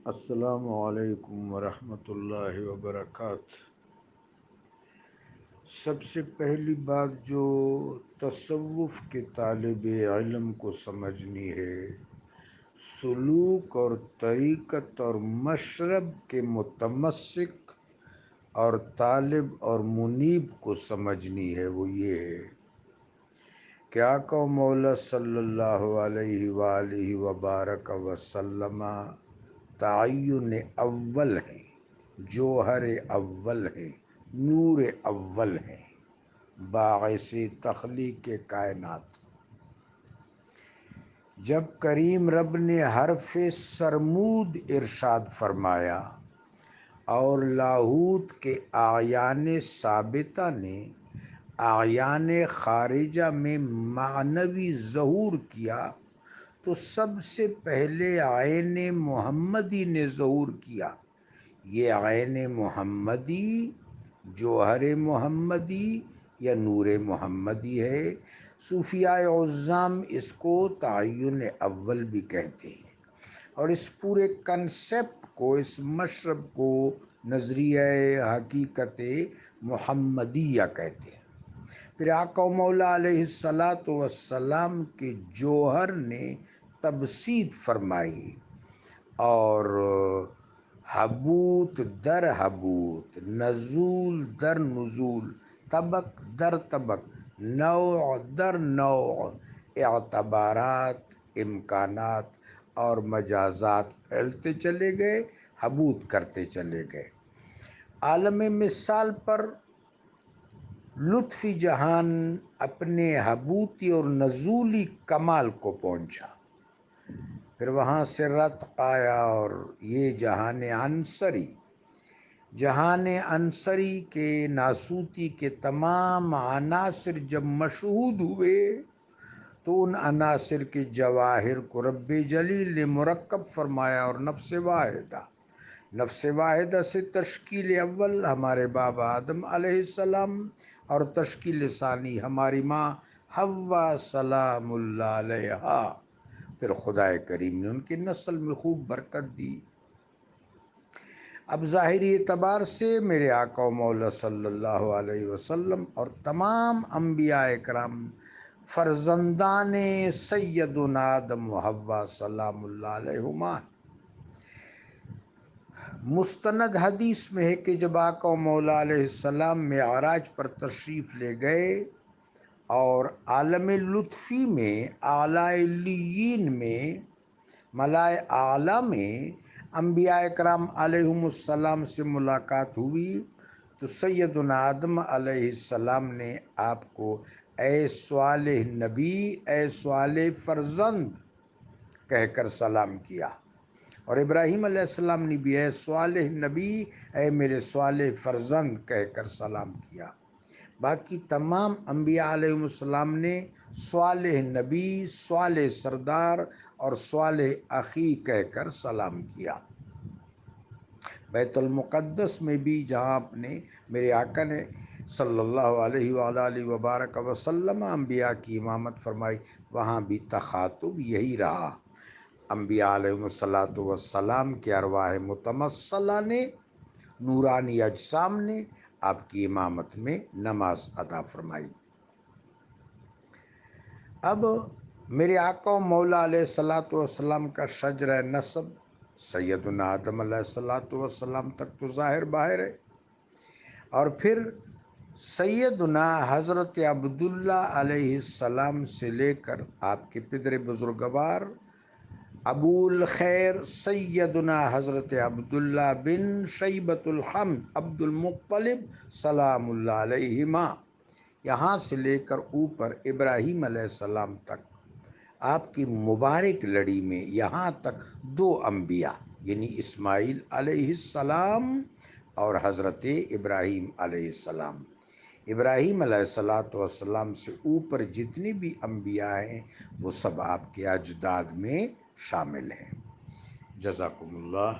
السلام علیکم ورحمۃ اللہ وبرکاتہ۔ سب سے پہلی بات جو تصوف کے طالب علم کو سمجھنی ہے، سلوک اور طریقت اور مشرب کے متمسک اور طالب اور منیب کو سمجھنی ہے، وہ یہ ہے کہ آقا و مولا صلی اللہ علیہ وآلہ وبارک وسلم تعین اول ہیں، جوہر اول ہیں، نور اول ہیں، باعث تخلیق کائنات۔ جب کریم رب نے حرف سرمود ارشاد فرمایا اور لاہوت کے اعیان ثابتہ نے اعیان خارجہ میں معنوی ظہور کیا، تو سب سے پہلے عین محمدی نے ظہور کیا۔ یہ عین محمدی، جوہر محمدی یا نور محمدی ہے۔ صوفیاء عظام اس کو تعین اول بھی کہتے ہیں، اور اس پورے کنسیپٹ کو، اس مشرب کو نظریہ حقیقت محمدیہ کہتے ہیں۔ پھر آقا و مولا علیہ السلام کے جوہر نے تبسیط فرمائی، اور حبوط در حبوط، نزول در نزول، طبق در طبق، نوع در نوع، اعتبارات، امکانات اور مجازات پھیلتے چلے گئے، حبوط کرتے چلے گئے۔ عالم مثال پر لطفی جہان اپنے حبوطی اور نزولی کمال کو پہنچا، پھر وہاں سے رتق آیا، اور یہ جہان عنصری کے ناسوتی کے تمام عناصر جب مشہود ہوئے، تو ان عناصر کے جواہر کو رب جلیل نے مرکب فرمایا، اور نفس واحدہ سے تشکیل اول ہمارے بابا آدم علیہ السلام، اور تشکیل ثانی ہماری ماں حوا سلام اللہ علیہا۔ پھر خدا کریم نے ان کی نسل میں خوب برکت دی۔ اب ظاہری اعتبار سے میرے آقا و مولا صلی اللہ علیہ وسلم اور تمام انبیاء اکرام فرزندان سیدنا آدم و حوا سلام اللہ علیہما۔ مستند حدیث میں ہے کہ جب آقا و مولا علیہ السلام معراج پر تشریف لے گئے اور عالم لطفی میں اعلیٰ علیین میں ملائے اعلیٰ میں انبیاء اکرام علیہم السلام سے ملاقات ہوئی، تو سیدنا آدم علیہ السلام نے آپ کو اے صالح نبی، اے صالح فرزند کہہ کر سلام کیا، اور ابراہیم علیہ السلام نے بھی اے صالح نبی، اے میرے صالح فرزند کہہ کر سلام کیا۔ باقی تمام انبیاء علیہ السلام نے صالح نبی، صالح سردار اور صالح اخی کہہ کر سلام کیا۔ بیت المقدس میں بھی جہاں اپنے میرے آقا نے صلی اللہ علیہ وآلہ وبارک وسلم انبیاء کی امامت فرمائی، وہاں بھی تخاطب یہی رہا۔ انبیاء علیہ السلام کے ارواح متمثلہ نے، نورانی اجسام نے آپ کی امامت میں نماز ادا فرمائی۔ اب میرے آقا و مولا علیہ السلام کا شجرہ نسب سیدنا آدم علیہ السلام تک تو ظاہر باہر ہے، اور پھر سیدنا حضرت عبداللہ علیہ السلام سے لے کر آپ کے پدر بزرگوار ابو الخیر سیدنا حضرت عبداللہ بن شیبۃ الحمد عبد المطلب سلام اللہ علیہما، یہاں سے لے کر اوپر ابراہیم علیہ السلام تک آپ کی مبارک لڑی میں یہاں تک دو انبیاء، یعنی اسماعیل علیہ السلام اور حضرت ابراہیم علیہ السلام۔ ابراہیم علیہ السلام سے اوپر جتنی بھی انبیاء ہیں وہ سب آپ کے اجداد میں شامل ہیں۔ جزاکم اللہ۔